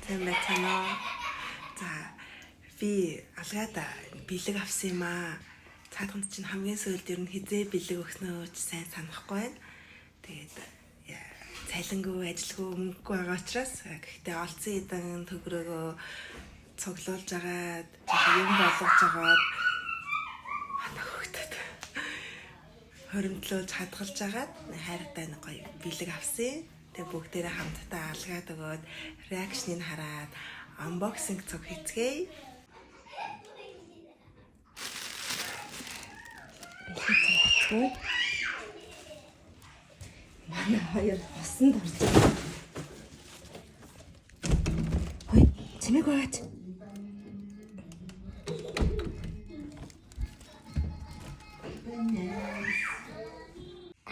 сайн байцгаана уу. За би алгаад бэлэг авсан юм аа. Цаадханд чинь хамгийн сүүлд ер нь хизээ бэлэг өгснөө ч сайн санахгүй байна. Тэгээд цалингүй, ажилгүй, мөнгөгүй байгаа учраас гэхдээ олцсон эдэн төгрөгөө цуглуулж агаад юм болгож агаад хөхтөд хоримтлуулж хадгалж агаад хайртай нэг гоё бэлэг авсан. Тэгээ бүгдээрээ хамтдаа алгаад өгөөд реакшныг хараад unboxing цог хийцгээе. Бэлэг манай хоёр хосонд орж байгаа. Хой, чимээг баач.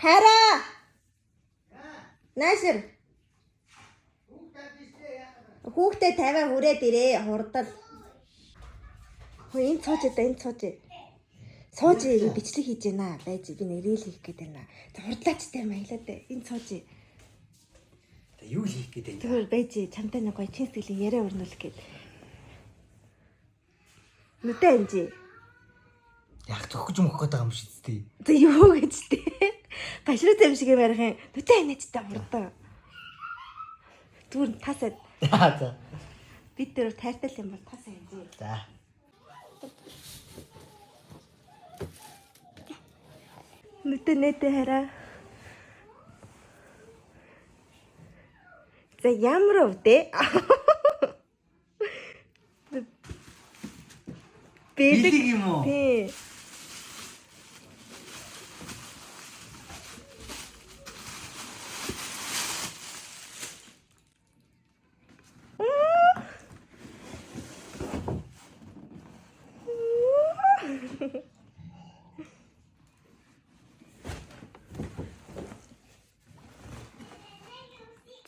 Хара! Наашир. Хүүхдээ 50 хүрээд ирээ хурдал. Хөө энэ цоож. Сууж бичлэг хийж байна. Байж би нэг рeel хийх гээд байна. За хурдлаачтай юм аялаад энэ сууж. Та юу хийх гээд байна? Тэгвэл байж чамтай нэг гоё чин сэтгэлийн яриа өрнүүлэх гээд. Нүдэ анжи. Яг зөхөж мөхөх гэдэг юм шиг зү. За юу гэж тээ. Гашруу юм шиг ярих юм. Нүдэ анажтай хурдан. Зүгээр тасаад. За. Бид дээр тайртай юм бол тасаа анжи. За. Нүдэ нэтэ хараа. За ямар өвдөө? Бэлэг юм уу? Тий.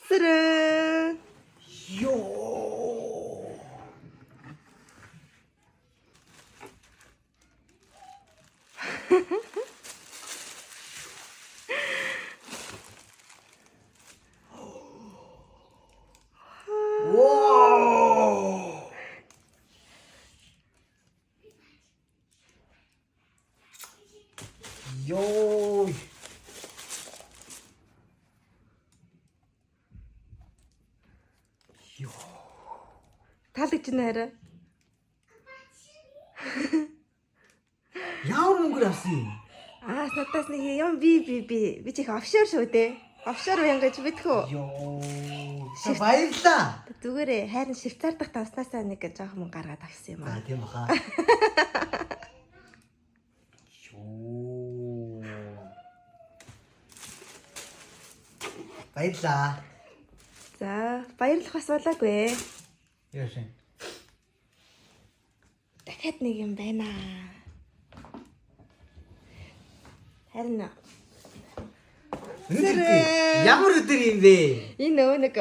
Сэрэ. Йоо. Вау. Йоо. Таалагдж байна хараа. Ямар мөнгөөр авсан юм? Надаас нэг юм би чих офшор шүү дээ. Офшор уянгаж мэдхүү. Йоо. Баярлаа. Зүгээрээ хайрын Швейцар дахь тавснаасаа нэг жоох мөнгө гаргаад авсан юм аа. Тийм баха. Йоо. Баярлаа. За, баярлах бас болоогүй. Яашин. Дахиад нэг юм байна. Харин Ямар өдөр юм бэ? энэ нөгөө нэг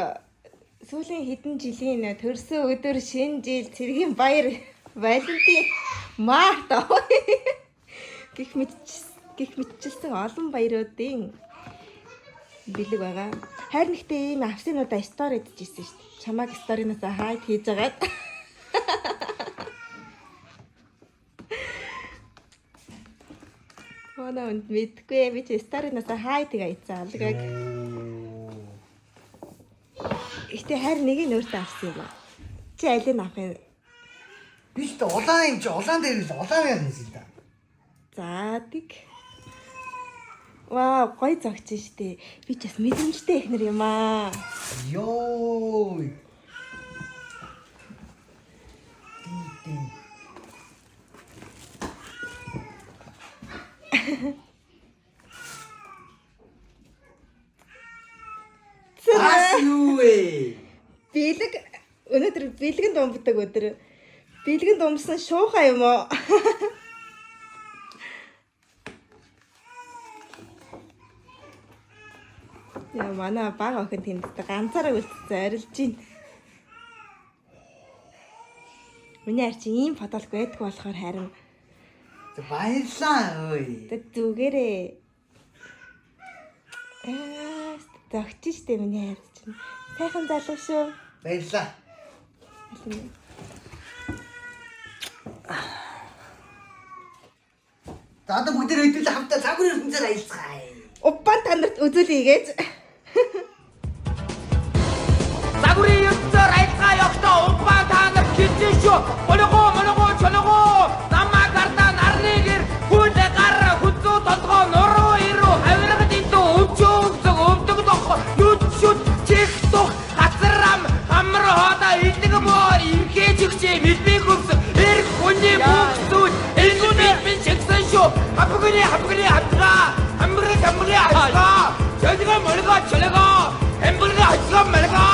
сүүлийн хэдэн жилийн төрсөн өдөр шинэ жил цэргийн баяр Валентин март гих мэдчилсэн олон баяруудын бэлэг байгаа. Харин ихтэй ийм авсынуудаа стори хийжсэн шүү дээ. Чамаг сторинасаа хайд хийж агаад. Манай үнд мэдгүй би ч сторинасаа хайд хийгээсэн алгаг. Ихтэй харин нэг нь өөртөө авсан юм аа. Чи алийг авах юм? Би ч улаан юм чи улаан дээр л улаан яа гэсэн та. За тийг. Вау, гоё зогч штэ. Би ч бас мэдрэмжтэй ихнэр юм аа. Йоо. Асууе. Бэлэг өнөөдөр бэлгэн думбдаг өдөр. Бэлгэн думсан шуухаа юм уу? Яа манай баг охин тэмдэгтэй ганцаараа үлдсэн арилж байна. Миний арчи ийм фотолог байдг болохоор харин Баярлаа ой. Зүгээрээ. Зогч штэ миний хайр чинь. Сайхан залуу шүү. Баярлаа. За одоо бүгд хэдүүлээ хамтаа загвар ертөнцөөр аялцгаая. Уппан та нарт үзүүлье гэж. Загварын ертөнцөөр аялгаа явахдаа Уппан та нарт хэлсэн шүү. Моногоо чоногоо намаа гардаа нарны гэр хүлээ гар хүзүү толгоо нуруу ирүү хавиргад идэв өвчөөгзөг өвдөг дох нүд шүд чих дух хацрам хамар хода илэг мөр ирхэж өгчээ мэдбий хөвс эрх хүний бүгсүүд энэ бид чигсэн шүү. Хапганы хатгаа хамрыг хатгаа чөлгөө мөлгөө чөлгөө хэмбэргээ хатгаа мэлгөө.